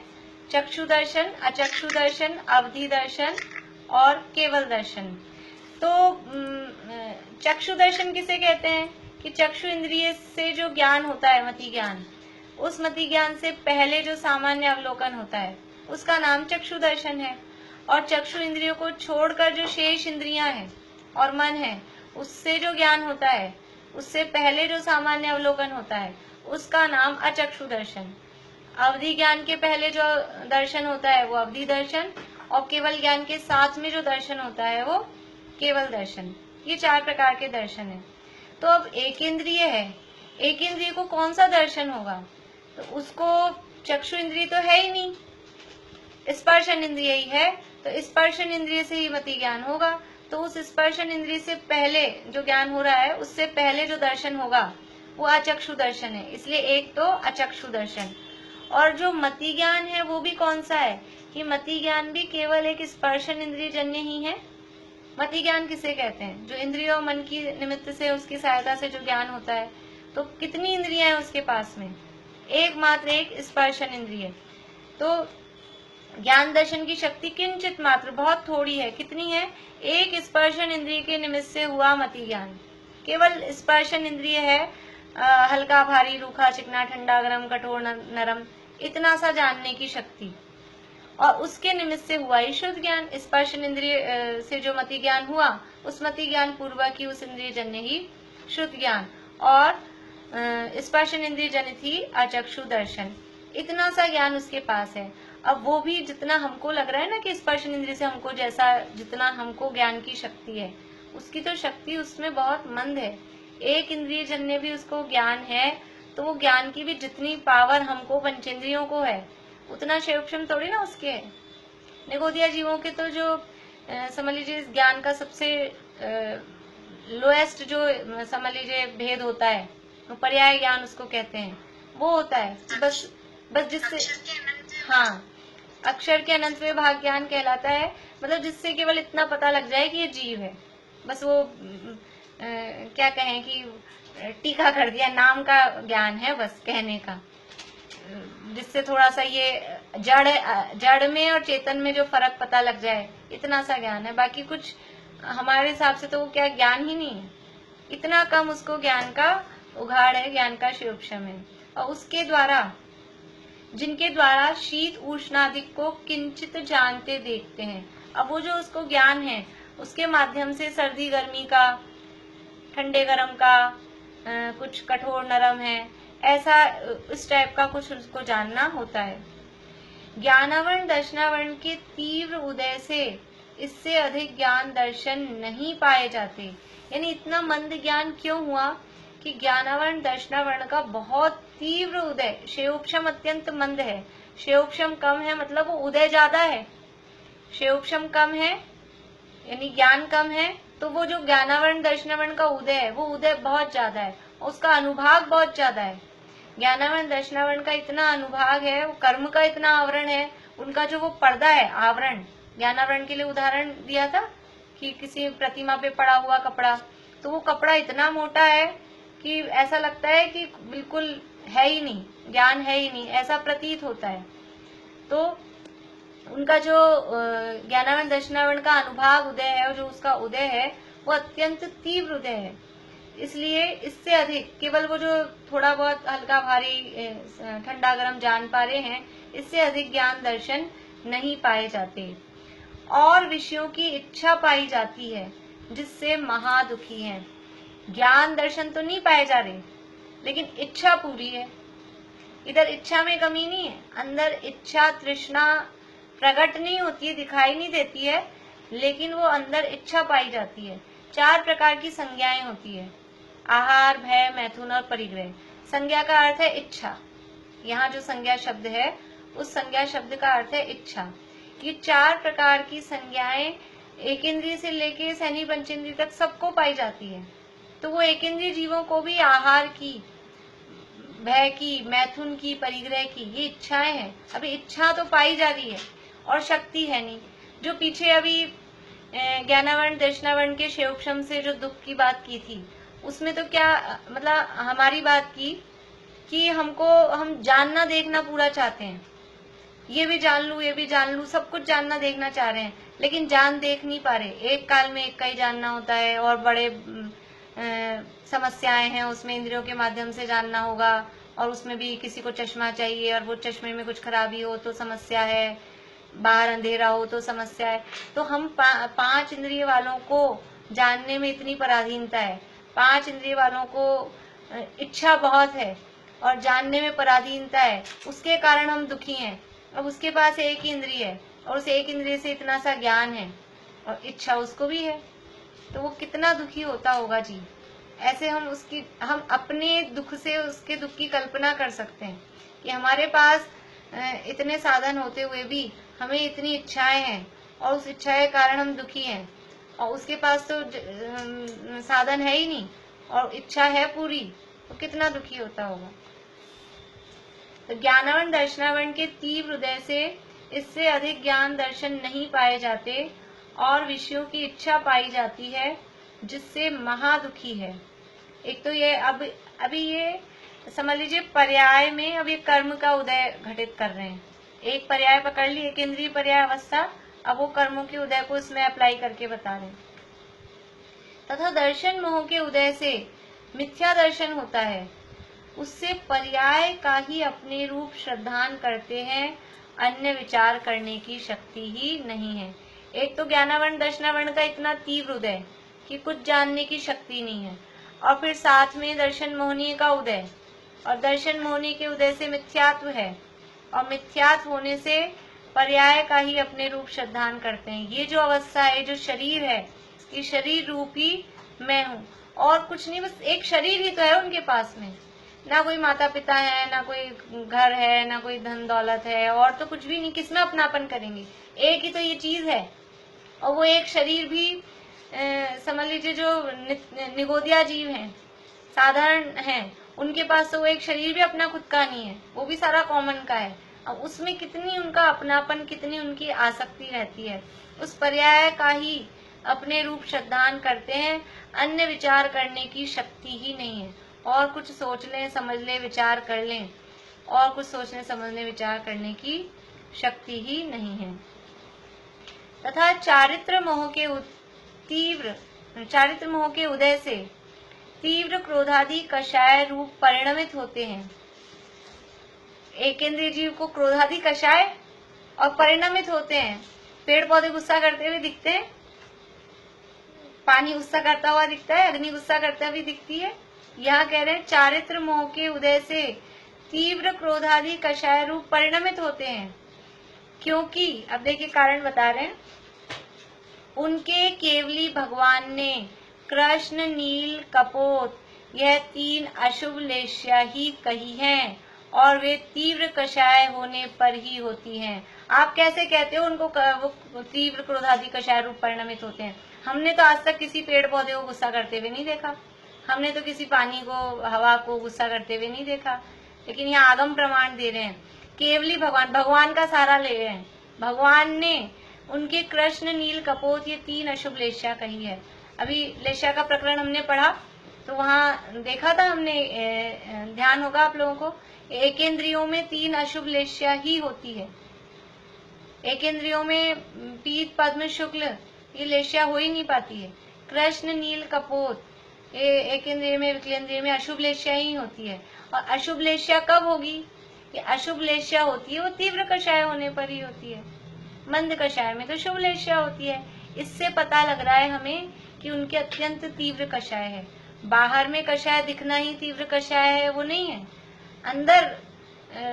चक्षु दर्शन, अचक्षु दर्शन, अवधि दर्शन और केवल दर्शन। तो चक्षु दर्शन किसे कहते हैं कि चक्षु इंद्रिय से जो ज्ञान होता है मति ज्ञान, उस मति ज्ञान से पहले जो सामान्य अवलोकन होता है उसका नाम चक्षु दर्शन है। और चक्षु इंद्रियों को छोड़कर जो शेष इंद्रियां हैं और मन है, उससे जो ज्ञान होता है, उससे पहले जो सामान्य अवलोकन होता है उसका नाम अचक्षु दर्शन। अवधि ज्ञान के पहले जो दर्शन होता है वो अवधि दर्शन, और केवल ज्ञान के साथ में जो दर्शन होता है वो केवल दर्शन। ये चार प्रकार के दर्शन है। तो अब एक इंद्रिय है, एक इंद्रिय को कौन सा दर्शन होगा, तो उसको चक्षु इंद्रिय तो है ही नहीं, स्पर्शन इंद्रिय ही है, तो स्पर्शन इंद्रिय से ही मति ज्ञान होगा। तो उस स्पर्शन इंद्रिय से पहले जो ज्ञान हो रहा है उससे पहले जो दर्शन होगा वो अचक्षु दर्शन है, इसलिए एक तो अचक्षु दर्शन। और जो मति ज्ञान है वो भी कौन सा है कि मति ज्ञान भी केवल एक स्पर्शन इंद्रिय जन्य ही है। मति ज्ञान किसे कहते हैं, जो इंद्रियों मन की निमित्त से उसकी सहायता से जो ज्ञान होता है। तो कितनी इंद्रियां हैं उसके पास में, एकमात्र एक स्पर्शन इंद्रिय। तो ज्ञान दर्शन की शक्ति किंचित मात्र, बहुत थोड़ी है। कितनी है, एक स्पर्शन इंद्रिय के निमित्त से हुआ मति ज्ञान, केवल स्पर्शन इंद्रिय है, हल्का भारी रूखा चिकना ठंडा गरम कठोर नरम, इतना सा जानने की शक्ति। और उसके निमित्त से हुआ ही शुद्ध ज्ञान। स्पर्शन इंद्रिय से जो मति ज्ञान हुआ उस मति ज्ञान पूर्वक ही उस इंद्रिय जन्य ही शुद्ध ज्ञान, और स्पर्शन इंद्रिय जनित ही अचक्षु दर्शन, इतना सा ज्ञान उसके पास है। अब वो भी जितना हमको लग रहा है ना कि स्पर्शन इंद्रिय से हमको जैसा जितना हमको ज्ञान की शक्ति है, उसकी तो शक्ति उसमें बहुत मंद है। एक इंद्रिय जन्य भी उसको ज्ञान है, तो वो ज्ञान की भी जितनी पावर हमको पंचेंद्रियों को है उतना सूक्ष्म थोड़ी ना उसके है। निगोदिया जीवों के तो जो समझ लीजिए ज्ञान का सबसे लोएस्ट जो समझ लीजिए भेद होता है, तो पर्याय ज्ञान उसको कहते हैं, वो होता है बस जिससे, हाँ, अक्षर के अनंत में भाग ज्ञान कहलाता है। मतलब जिससे केवल इतना पता लग जाए कि ये जीव है, बस वो क्या कहें कि टीका कर दिया, नाम का ज्ञान है बस कहने का, जिससे थोड़ा सा ये जड़ में और चेतन में जो फर्क पता लग जाए, इतना सा ज्ञान है। बाकी कुछ हमारे हिसाब से तो वो क्या ज्ञान ही नहीं है, इतना कम उसको ज्ञान का उघाड़ है, ज्ञान का शिवोपशम है। और उसके द्वारा, जिनके द्वारा शीत उष्णादिक को किंचित जानते देखते हैं, अब वो जो उसको ज्ञान है उसके माध्यम से सर्दी गर्मी का, ठंडे गरम का, कुछ कठोर नरम है, ऐसा इस टाइप का कुछ उसको जानना होता है। ज्ञानावरण दर्शनावरण के तीव्र उदय से इससे अधिक ज्ञान दर्शन नहीं पाए जाते। यानी इतना मंद ज्ञान क्यों हुआ कि ज्ञानावरण दर्शनावरण का बहुत तीव्र उदय, शेयोपशम अत्यंत मंद है, शेयोपशम कम है, मतलब वो उदय ज्यादा है, शेयोपशम कम है यानी ज्ञान कम है, तो वो जो ज्ञानावरण दर्शनावरण का उदय है वो उदय बहुत ज्यादा है, उसका अनुभाग बहुत ज्यादा है। ज्ञानावरण दर्शनावरण का इतना अनुभाग है, वो कर्म का इतना आवरण है, उनका जो वो पर्दा है, आवरण, ज्ञानावरण के लिए उदाहरण दिया था कि किसी प्रतिमा पे पड़ा हुआ कपड़ा, तो वो कपड़ा इतना मोटा है कि ऐसा लगता है कि बिल्कुल है ही नहीं, ज्ञान है ही नहीं, ऐसा प्रतीत होता है। तो उनका जो ज्ञानावरण दर्शनावरण का अनुभाग उदय है, और जो उसका उदय है वो अत्यंत तीव्र उदय है, इसलिए इससे अधिक केवल वो जो थोड़ा बहुत हल्का भारी ठंडा गर्म जान पा रहे हैं, इससे अधिक ज्ञान दर्शन नहीं पाए जाते। और विषयों की इच्छा पाई जाती है, जिससे महादुखी है। ज्ञान दर्शन तो नहीं पाए जा रहे, लेकिन इच्छा पूरी है। इधर इच्छा में कमी नहीं है, अंदर इच्छा तृष्णा प्रकट नहीं होती है, दिखाई नहीं देती है, लेकिन वो अंदर इच्छा पाई जाती है। 4 प्रकार की संज्ञाएं होती है, आहार, भय, मैथुन और परिग्रह। संज्ञा का अर्थ है इच्छा, यहाँ जो संज्ञा शब्द है उस संज्ञा शब्द का अर्थ है इच्छा। ये 4 प्रकार की संज्ञाएं एक इंद्रिय से लेके सैनी पंचेंद्रिय तक सबको पाई जाती है। तो वो एक इंद्रिय जीवों को भी आहार की, भय की, मैथुन की, परिग्रह की, ये इच्छाएं हैं। अभी इच्छा तो पाई जा रही है और शक्ति है नहीं। जो पीछे अभी ज्ञानावरण दर्शनावरण के शेयोपशम से जो दुख की बात की थी, उसमें तो क्या मतलब हमारी बात की कि हम जानना देखना पूरा चाहते हैं, ये भी जान लूं, ये भी जान लूं, सब कुछ जानना देखना चाह रहे हैं, लेकिन जान देख नहीं पा रहे। एक काल में एक का ही जानना होता है, और बड़े समस्याएं हैं, उसमें इंद्रियों के माध्यम से जानना होगा, और उसमें भी किसी को चश्मा चाहिए, और वो चश्मे में कुछ खराबी हो तो समस्या है, बाहर अंधेरा हो तो समस्या है। तो हम 5 इंद्रिय वालों को जानने में इतनी पराधीनता है, 5 इंद्रिय वालों को इच्छा बहुत है और जानने में पराधीनता है, उसके कारण हम दुखी हैं। अब उसके पास एक ही इंद्रिय है और उस एक इंद्रिय से इतना सा ज्ञान है और इच्छा उसको भी है, तो वो कितना दुखी होता होगा जी। ऐसे हम अपने दुख से उसके दुख की कल्पना कर सकते हैं कि हमारे पास इतने साधन होते हुए भी हमें इतनी इच्छाएं हैं, और उस इच्छा के कारण हम दुखी हैं, और उसके पास तो साधन है ही नहीं और इच्छा है पूरी, तो कितना दुखी होता होगा। तो ज्ञानावरण दर्शनावरण के तीव्र उदय से इससे अधिक ज्ञान दर्शन नहीं पाए जाते, और विषयों की इच्छा पाई जाती है, जिससे महादुखी है। एक तो ये अभी ये समझ लीजिए पर्याय में अब ये कर्म का उदय घटित कर रहे हैं। एक पर्याय पकड़ ली, एक इंद्रिय पर्याय अवस्था, अब वो कर्मों के उदय को इसमें अप्लाई करके बता रहे हैं। तथा दर्शन मोह के उदय से मिथ्या दर्शन होता है, उससे पर्याय का ही अपने रूप श्रद्धान करते हैं, अन्य विचार करने की शक्ति ही नहीं है। एक तो ज्ञानावरण दर्शनावरण का इतना तीव्र उदय कि कुछ जानने की शक्ति नहीं है, और फिर साथ में दर्शन मोहनीय का उदय, और दर्शन मोहनी के उदय से मिथ्यात्व है, और मिथ्यात्व होने से पर्याय का ही अपने रूप श्रद्धान करते हैं। ये जो अवस्था है, जो शरीर है, ये शरीर रूपी मैं हूँ, और कुछ नहीं, बस एक शरीर ही तो है उनके पास में, ना कोई माता पिता है, ना कोई घर है, ना कोई धन दौलत है, और तो कुछ भी नहीं, किसमें अपनापन करेंगे। एक ही तो ये चीज है, और वो एक शरीर भी समझ लीजिए जो निगोदिया जीव हैं, साधारण हैं, उनके पास तो वो एक शरीर भी अपना खुद का नहीं है, वो भी सारा कॉमन का है। अब उसमें कितनी उनका अपनापन, कितनी उनकी आसक्ति रहती है। उस पर्याय का ही अपने रूप श्रद्धान करते हैं, अन्य विचार करने की शक्ति ही नहीं है। और कुछ सोच लें, समझ लें, विचार कर लें, और कुछ सोचने समझने विचार करने की शक्ति ही नहीं है। तथा चारित्र मोह के उदय से तीव्र क्रोधादि कषाय रूप परिणमित होते हैं। एकेंद्रिय जीव को क्रोधादि कषाय और परिणमित होते हैं। पेड़ पौधे गुस्सा करते हुए दिखते हैं, पानी गुस्सा करता हुआ दिखता है, अग्नि गुस्सा करता हुआ दिखती है। यहाँ कह रहे हैं चारित्र मोह के उदय से तीव्र क्रोधादि कषाय रूप परिणमित होते हैं, क्योंकि अब देखिए कारण बता रहे हैं, उनके केवली भगवान ने कृष्ण, नील, कपोत यह 3 अशुभ लेश्या ही कही हैं, और वे तीव्र कषाय होने पर ही होती हैं। आप कैसे कहते हो उनको वो तीव्र क्रोधादि कषाय रूप परिणमित होते हैं? हमने तो आज तक किसी पेड़ पौधे को गुस्सा करते हुए नहीं देखा, हमने तो किसी पानी को, हवा को गुस्सा करते हुए नहीं देखा, लेकिन यहाँ आगम प्रमाण दे रहे हैं। केवली भगवान का सहारा ले रहे हैं। भगवान ने उनके कृष्ण, नील, कपोत ये 3 अशुभ लेश्या कही है। अभी लेश्या का प्रकरण हमने पढ़ा तो वहाँ देखा था हमने, ध्यान होगा आप लोगों को, एकेंद्रियों में 3 अशुभ लेश्या ही होती है। एकेंद्रियों में पीत, पद्म, शुक्ल ये लेश्या हो ही नहीं पाती है। कृष्ण, नील, कपोत ये एकेंद्रिय में, विकलेंद्रिय में अशुभ लेश्या ही होती है। और अशुभ लेश्या कब होगी? ये अशुभ लेश्या होती है वो तीव्र कषाय होने पर ही होती है। मंद कषाय में तो शुभ लेश्या होती है। इससे पता लग रहा है हमें कि उनके अत्यंत तीव्र कषाय है। बाहर में कषाय दिखना ही तीव्र कषाय है वो नहीं है। अंदर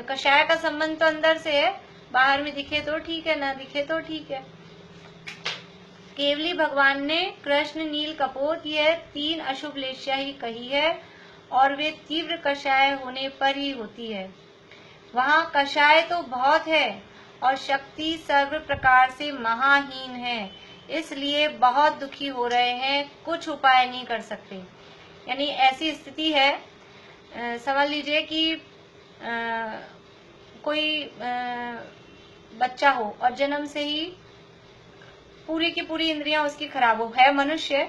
कषाय का संबंध तो अंदर से है, बाहर में दिखे तो ठीक है, ना दिखे तो ठीक है। केवली भगवान ने कृष्ण, नील, कपोत यह 3 अशुभ लेश्या ही कही है, और वे तीव्र कषाय होने पर ही होती है। वहाँ कषाय तो बहुत है और शक्ति सर्व प्रकार से महाहीन है, इसलिए बहुत दुखी हो रहे हैं, कुछ उपाय नहीं कर सकते। यानी ऐसी स्थिति है, समझ लीजिए कि कोई बच्चा हो और जन्म से ही पूरी की पूरी इंद्रियां उसकी खराब हो, है मनुष्य,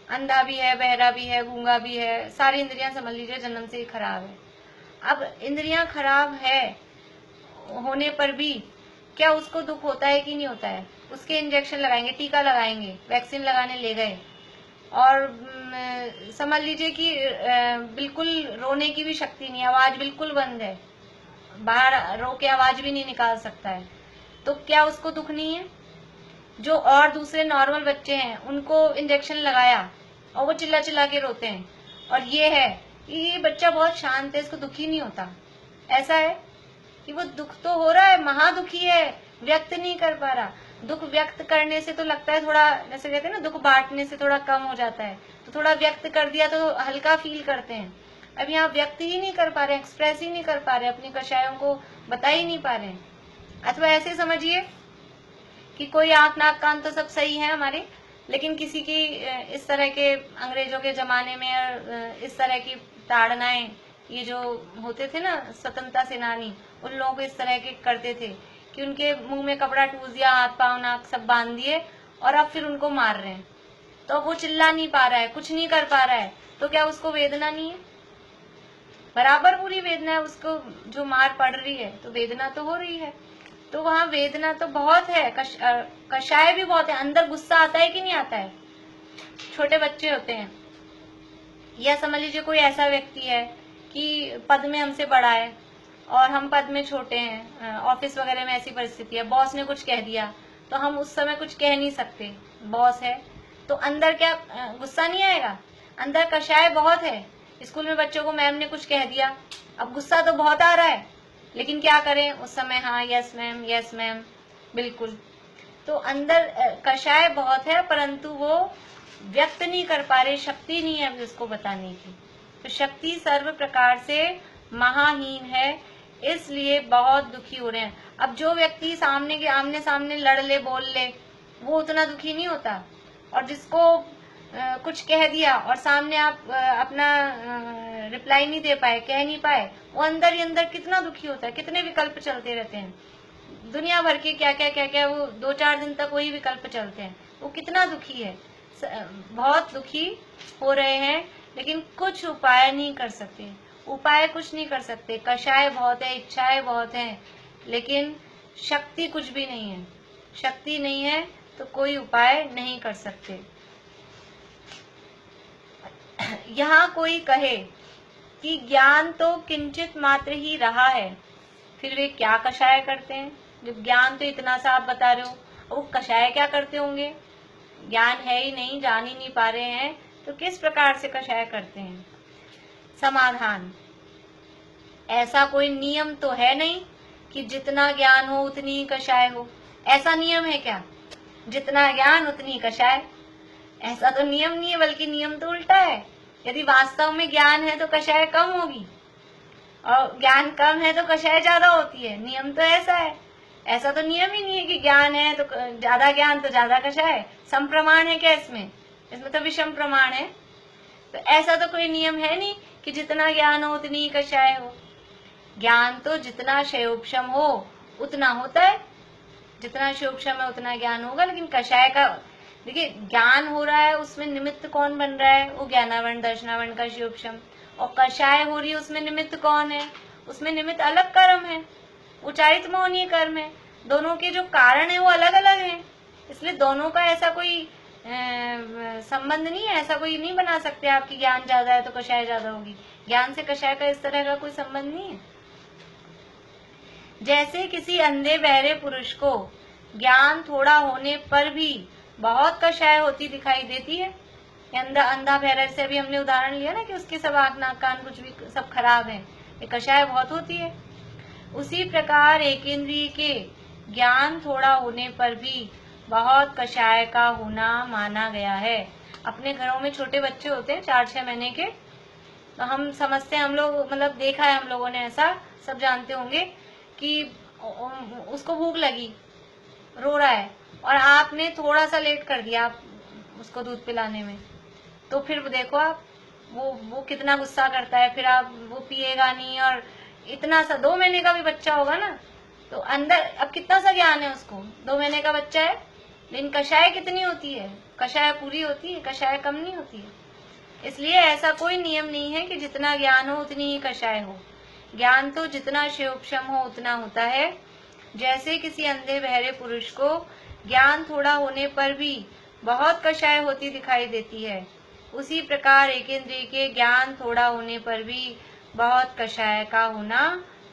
अंधा भी है, बहरा भी है, गूंगा भी है, सारी इंद्रियां समझ लीजिए जन्म से ही खराब है। अब इंद्रियां खराब है होने पर भी क्या उसको दुख होता है कि नहीं होता है? उसके इंजेक्शन लगाएंगे, टीका लगाएंगे, वैक्सीन लगाने ले गए और समझ लीजिए कि बिल्कुल रोने की भी शक्ति नहीं, आवाज बिल्कुल बंद है, बाहर रो के आवाज भी नहीं निकाल सकता है, तो क्या उसको दुख नहीं है? जो और दूसरे नॉर्मल बच्चे हैं उनको इंजेक्शन लगाया और वो चिल्ला चिल्ला के रोते हैं, और ये है ये बच्चा बहुत शांत है, इसको दुख ही नहीं होता। ऐसा है कि वो दुख तो हो रहा है, महादुखी है, व्यक्त नहीं कर पा रहा। दुख व्यक्त करने से तो लगता है थोड़ा, जैसे कहते हैं ना, दुख बांटने से थोड़ा कम हो जाता है, तो थोड़ा व्यक्त कर दिया तो हल्का फील करते हैं। अब यहाँ व्यक्त ही नहीं कर पा रहे, एक्सप्रेस ही नहीं कर पा रहे, अपनी कषायों को बता ही नहीं पा रहे हैं। अथवा ऐसे समझिए कि कोई आंख, नाक, कान तो सब सही है हमारे, लेकिन किसी की इस तरह के अंग्रेजों के जमाने में इस तरह की ताड़नाएं, ये जो होते थे ना स्वतंत्रता सेनानी, उन लोगों को इस तरह के करते थे कि उनके मुंह में कपड़ा ठूस दिया, हाथ पांव नाक सब बांध दिए, और अब फिर उनको मार रहे हैं। तो वो चिल्ला नहीं पा रहा है, कुछ नहीं कर पा रहा है, तो क्या उसको वेदना नहीं है? बराबर पूरी वेदना है उसको, जो मार पड़ रही है तो वेदना तो हो रही है। तो वहाँ वेदना तो बहुत है, कषाय भी बहुत है। अंदर गुस्सा आता है कि नहीं आता है? छोटे बच्चे होते हैं, या समझ लीजिए कोई ऐसा व्यक्ति है कि पद में हमसे बड़ा है और हम पद में छोटे हैं, ऑफिस वगैरह में ऐसी परिस्थिति है, बॉस ने कुछ कह दिया तो हम उस समय कुछ कह नहीं सकते, बॉस है, तो अंदर क्या गुस्सा नहीं आएगा? अंदर कषाय बहुत है। स्कूल में बच्चों को मैम ने कुछ कह दिया, अब गुस्सा तो बहुत आ रहा है, लेकिन क्या करें उस समय? हाँ, यस मैम, बिल्कुल। तो अंदर कषाय बहुत है, परंतु वो व्यक्त नहीं कर पा रहे, शक्ति नहीं है अभी उसको बताने की। तो शक्ति सर्व प्रकार से महाहीन है, इसलिए बहुत दुखी हो रहे हैं। अब जो व्यक्ति सामने के आमने सामने लड़ ले, बोल ले, वो उतना दुखी नहीं होता, और जिसको कुछ कह दिया और सामने आप अपना रिप्लाई नहीं दे पाए, कह नहीं पाए, वो अंदर ही अंदर कितना दुखी होता है। कितने विकल्प चलते रहते हैं दुनिया भर के, क्या क्या वो 2-4 दिन तक वही विकल्प चलते हैं, वो कितना दुखी है, बहुत दुखी हो रहे हैं, लेकिन कुछ उपाय नहीं कर सकते। उपाय कुछ नहीं कर सकते। कषाय बहुत है, इच्छाएं बहुत हैं, लेकिन शक्ति कुछ भी नहीं है। शक्ति नहीं है तो कोई उपाय नहीं कर सकते। यहाँ कोई कहे कि ज्ञान तो किंचित मात्र ही रहा है, फिर वे क्या कषाय करते हैं? जब ज्ञान तो इतना सा आप बता रहे हो, वो कषाय क्या करते होंगे? ज्ञान है ही नहीं, जान ही नहीं पा रहे हैं, तो किस प्रकार से कषाय करते हैं? समाधान, ऐसा कोई नियम तो है नहीं कि जितना ज्ञान हो उतनी ही कषाय हो। ऐसा नियम है क्या? जितना ज्ञान उतनी कषाय? ऐसा तो नियम नहीं है, बल्कि नियम तो उल्टा है। यदि वास्तव में ज्ञान है तो कषाय कम होगी, और ज्ञान कम है तो कषाय ज्यादा होती है। नियम तो ऐसा है। ऐसा तो नियम ही नहीं है कि ज्ञान है तो ज्यादा ज्ञान तो ज्यादा कषाय। समप्रमाण है क्या इसमें? इसमें तो विषम प्रमाण है। तो ऐसा तो कोई नियम है नहीं कि जितना ज्ञान हो उतनी ही कषाय हो। ज्ञान तो जितना क्षयोपशम हो उतना होता है। जितना क्षयोपशम है उतना ज्ञान होगा, लेकिन कषाय का देखिए, ज्ञान हो रहा है उसमें निमित्त कौन बन रहा है? वो ज्ञानावरण दर्शनावरण का क्षयोपशम। और कषाय हो रही है उसमें निमित्त कौन है? उसमें निमित्त अलग कर्म है, उच्चारित मोहनीय कर्म है। दोनों के जो कारण है वो अलग अलग है, इसलिए दोनों का ऐसा कोई संबंध नहीं है। ऐसा कोई नहीं बना सकते आप कि ज्ञान ज्यादा है तो कषाय ज्यादा होगी। ज्ञान से कषाय का इस तरह का कोई संबंध नहीं है। जैसे किसी अंधे बहरे पुरुष को ज्ञान थोड़ा होने पर भी बहुत कषाय होती दिखाई देती है। अंधा बहरा से अभी हमने उदाहरण लिया ना कि उसके सब आंख नाक कान कुछ भी सब खराब है, ये कषाय बहुत होती है। उसी प्रकार एक इंद्रिय के ज्ञान थोड़ा होने पर भी बहुत कषाय का होना माना गया है। अपने घरों में छोटे बच्चे होते हैं 4-6 महीने के, तो हम समझते हैं, हम लोग मतलब देखा है हम लोगों ने, ऐसा सब जानते होंगे कि उसको भूख लगी, रो रहा है, और आपने थोड़ा सा लेट कर दिया आप उसको दूध पिलाने में, तो फिर देखो आप वो कितना गुस्सा करता है। फिर आप वो पिएगा नहीं, और इतना सा 2 महीने का भी बच्चा होगा ना, तो अंदर अब कितना सा ज्ञान है उसको, 2 महीने का बच्चा है, लेकिन कषाय कितनी होती है? कषाय पूरी होती है, कषाय कम नहीं होती है। इसलिए ऐसा कोई नियम नहीं है कि जितना ज्ञान हो उतनी ही कषाय हो। ज्ञान तो जितना क्षयोपशम हो उतना होता है। जैसे किसी अंधे बहरे पुरुष को ज्ञान थोड़ा होने पर भी बहुत कषाय होती दिखाई देती है, उसी प्रकार एक इंद्रिय के ज्ञान थोड़ा होने पर भी बहुत कषाय का होना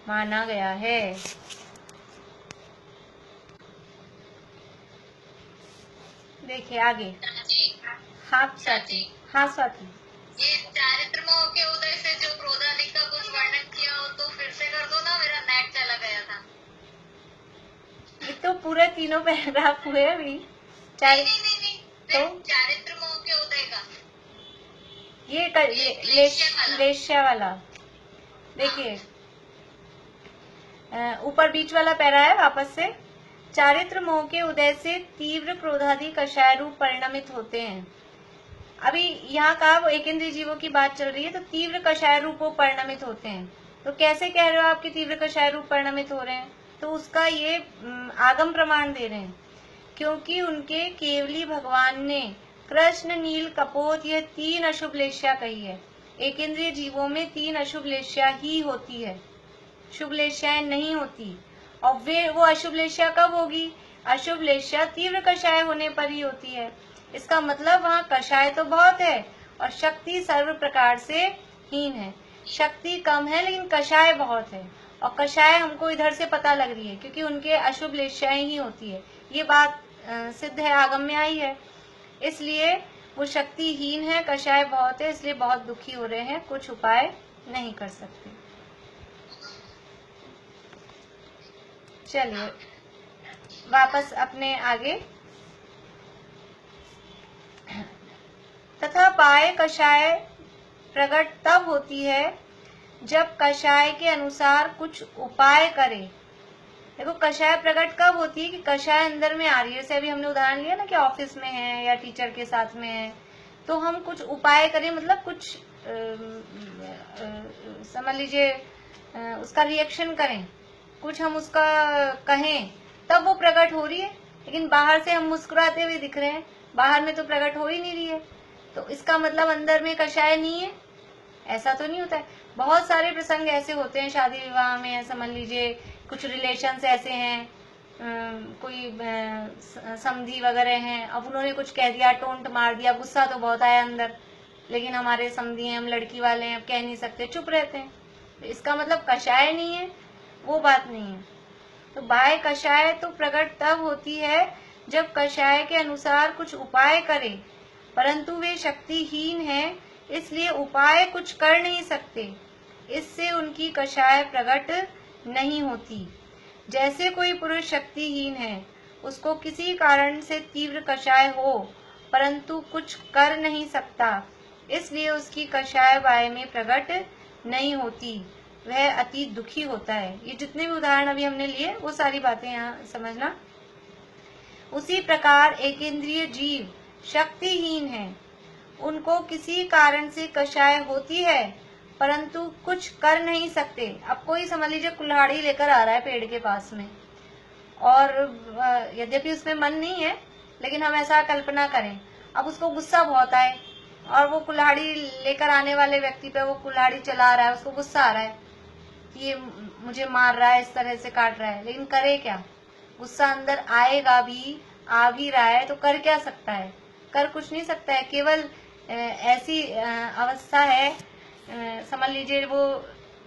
माना गया है। देखिए आगे। हाँ स्वाति। हाँ स्वाति। ये चारित्र मोह के उदय से जो क्रोधादि का कुछ वर्णन किया हो तो फिर से कर दो ना, मेरा नेट चला गया था। ये तो पूरे तीनों पैराग्राफ हुए अभी। नहीं, तो चारित्र मोह के उदय का ये लेश्या वाला देखिए, ऊपर बीच वाला पैरा है वापस से। चारित्र मोह के उदय से तीव्र क्रोधादि कषाय रूप परिणमित होते हैं। अभी यहाँ कहा वो एक इंद्रिय जीवों की बात चल रही है, तो तीव्र कषाय रूप वो परिणमित होते हैं। तो कैसे कह रहे हो आप कि तीव्र कषाय रूप परिणमित हो रहे हैं? तो उसका ये आगम प्रमाण दे रहे हैं, क्योंकि उनके केवली भगवान ने कृष्ण, नील, कपोत ये 3 अशुभ लेश्या कही है। एक इंद्रिय जीवों में 3 अशुभ लेश्या ही होती है, शुभ लेश्याएं नहीं होती। और वो अशुभ लेश्या कब होगी? अशुभ लेश्या तीव्र कषाय होने पर ही होती है। इसका मतलब वहाँ कषाय तो बहुत है और शक्ति सर्व प्रकार से हीन है। शक्ति कम है लेकिन कषाय बहुत है, और कषाय हमको इधर से पता लग रही है क्योंकि उनके अशुभ लेश्याएं ही होती है। ये बात सिद्ध है, आगम में आई है। इसलिए वो शक्तिहीन है, कषाय बहुत है, इसलिए बहुत दुखी हो रहे हैं, कुछ उपाय नहीं कर सकते। चलिए वापस अपने आगे। तथा पाए कषाय प्रकट तब होती है जब कषाय के अनुसार कुछ उपाय करे। देखो कषाय प्रकट कब होती है कि कषाय अंदर में आ रही है। जैसे अभी हमने उदाहरण लिया ना कि ऑफिस में है या टीचर के साथ में है, तो हम कुछ उपाय करें, मतलब कुछ समझ लीजिए उसका रिएक्शन करें, कुछ हम उसका कहें, तब वो प्रकट हो रही है। लेकिन बाहर से हम मुस्कुराते हुए दिख रहे हैं, बाहर में तो प्रकट हो ही नहीं रही है। तो इसका मतलब अंदर में कषाय नहीं है, ऐसा तो नहीं होता है। बहुत सारे प्रसंग ऐसे होते हैं शादी विवाह में, समझ लीजिए कुछ रिलेशंस ऐसे हैं, कोई समधी वगैरह हैं, अब उन्होंने कुछ कह दिया, टोंट मार दिया, गुस्सा तो बहुत आया अंदर, लेकिन हमारे समधी हैं, हम लड़की वाले हैं, अब कह नहीं सकते, चुप रहते हैं। तो इसका मतलब कषाय नहीं है, वो बात नहीं है। तो बाह्य कषाय तो प्रकट तब होती है जब कषाय के अनुसार कुछ उपाय करे, परंतु वे शक्तिहीन हैं, इसलिए उपाय कुछ कर नहीं सकते, इससे उनकी कषाय प्रकट नहीं होती। जैसे कोई पुरुष शक्तिहीन है, उसको किसी कारण से तीव्र कषाय हो, परंतु कुछ कर नहीं सकता, इसलिए उसकी कषाय बाह्य में प्रकट नहीं होती, वह अति दुखी होता है। ये जितने भी उदाहरण अभी हमने लिए वो सारी बातें यहाँ समझना। उसी प्रकार एकेंद्रिय जीव शक्तिहीन है, उनको किसी कारण से कषाय होती है, परंतु कुछ कर नहीं सकते। अब कोई समझ लीजिए कुल्हाड़ी लेकर आ रहा है पेड़ के पास में, और यद्यपि उसमें मन नहीं है, लेकिन हम ऐसा कल्पना करें, अब उसको गुस्सा बहुत आए और वो कुल्हाड़ी लेकर आने वाले व्यक्ति पे वो कुल्हाड़ी चला रहा है, उसको गुस्सा आ रहा है कि ये मुझे मार रहा है, इस तरह से काट रहा है, लेकिन करे क्या? गुस्सा अंदर आएगा भी, आ भी रहा है, तो कर क्या सकता है? कर कुछ नहीं सकता है। केवल ऐसी अवस्था है, समझ लीजिए वो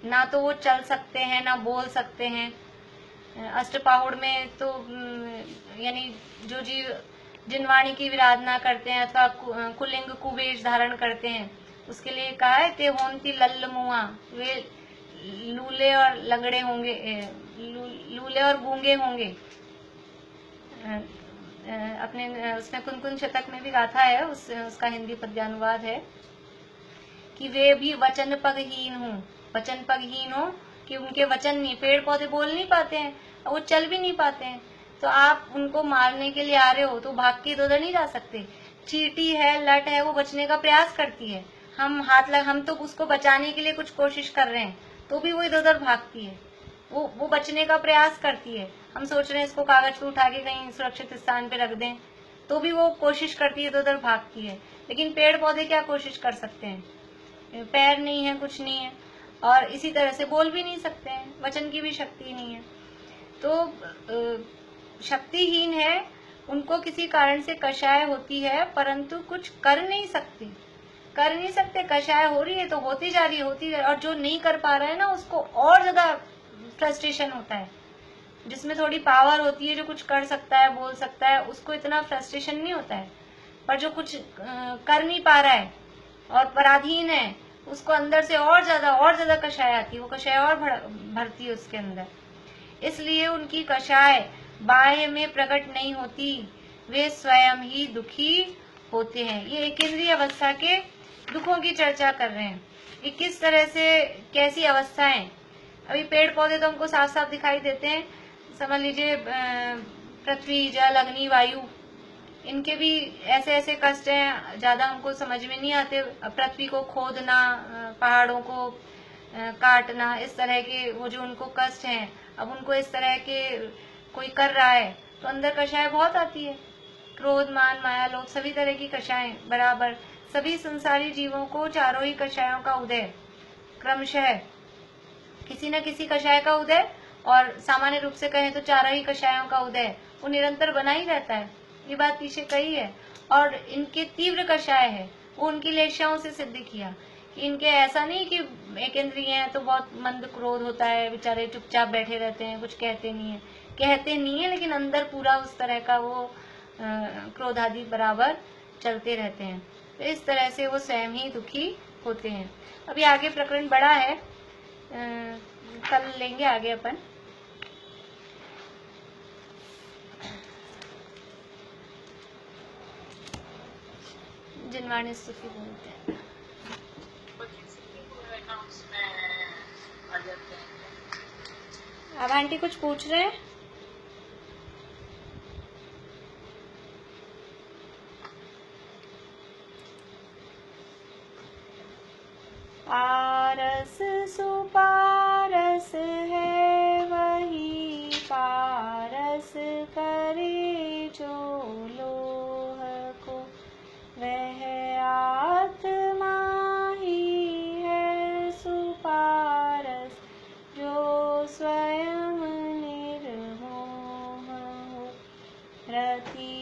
ना तो वो चल सकते हैं ना बोल सकते हैं। अष्टपाहुड़ में तो यानी जो जीव जिनवाणी की विराधना करते हैं अथवा कुलिंग कुवेश धारण करते हैं, उसके लिए कहा है ते होंती लल्ल मुआ, वे लूले और लंगड़े होंगे, लूले और गूंगे होंगे। अपने उसमें कुन-कुन शतक में भी गाथा है, उसका हिंदी पद्यानुवाद है कि वे भी वचन पगहीन हो, वचन पगहीन हो कि उनके वचन नहीं, पेड़ पौधे बोल नहीं पाते हैं और वो चल भी नहीं पाते हैं, तो आप उनको मारने के लिए आ रहे हो तो भाग के इधर नहीं जा सकते। चींटी है, लट है, वो बचने का प्रयास करती है, हम तो उसको बचाने के लिए कुछ कोशिश कर रहे हैं, तो भी वो इधर उधर भागती है, वो बचने का प्रयास करती है। हम सोच रहे हैं इसको कागज पे उठा के कहीं सुरक्षित स्थान पे रख दें, तो भी वो कोशिश करती है, इधर उधर भागती है। लेकिन पेड़ पौधे क्या कोशिश कर सकते हैं? पैर नहीं है, कुछ नहीं है, और इसी तरह से बोल भी नहीं सकते हैं, वचन की भी शक्ति नहीं है। तो शक्तिहीन है, उनको किसी कारण से कषाय होती है, परंतु कुछ कर नहीं सकती, कर नहीं सकते। कषाय हो रही है तो होती जा रही है, होती जा रही है, और जो नहीं कर पा रहा है ना, उसको और ज्यादा फ्रस्ट्रेशन होता है। जिसमें थोड़ी पावर होती है, जो कुछ कर सकता है, बोल सकता है, उसको इतना फ्रस्ट्रेशन नहीं होता है, पर जो कुछ कर नहीं पा रहा है और पराधीन है, उसको अंदर से और ज्यादा कषाय आती है, वो कषाय और भरती है उसके अंदर। इसलिए उनकी कषाय बाह्य में प्रकट नहीं होती, वे स्वयं ही दुखी होते हैं। ये एकेंद्रीय अवस्था के दुखों की चर्चा कर रहे हैं कि किस तरह से, कैसी अवस्थाएं। अभी पेड़ पौधे तो हमको साफ साफ दिखाई देते हैं, समझ लीजिए पृथ्वी, जल, अग्नि, वायु, इनके भी ऐसे ऐसे कष्ट हैं, ज्यादा हमको समझ में नहीं आते। पृथ्वी को खोदना, पहाड़ों को काटना, इस तरह के वो जो उनको कष्ट हैं, अब उनको इस तरह के कोई कर रहा है तो अंदर कषाय बहुत आती है। क्रोध, मान, माया, लोभ, सभी तरह की कषाय बराबर। सभी संसारी जीवों को चारों ही कषायों का उदय क्रमशः, किसी न किसी कषाय का उदय, और सामान्य रूप से कहें तो चारों ही कषायों का उदय वो निरंतर बना ही रहता है। ये बात पीछे कही है। और इनके तीव्र कषाय है, वो उनकी लेशाओं से सिद्ध किया कि इनके ऐसा नहीं कि एकेंद्रीय हैं तो बहुत मंद क्रोध होता है, बेचारे चुपचाप बैठे रहते हैं, कुछ कहते नहीं है, लेकिन अंदर पूरा उस तरह का वो क्रोध आदि बराबर चलते रहते हैं। तो इस तरह से वो स्वयं ही दुखी होते हैं। अभी आगे प्रकरण बड़ा है, कल लेंगे आगे अपन। जिनवाणी स्तुति बोलते हैं। अब आंटी कुछ पूछ रहे हैं? पारस सुपारस है वही, पारस करे जो लोह को, वह थी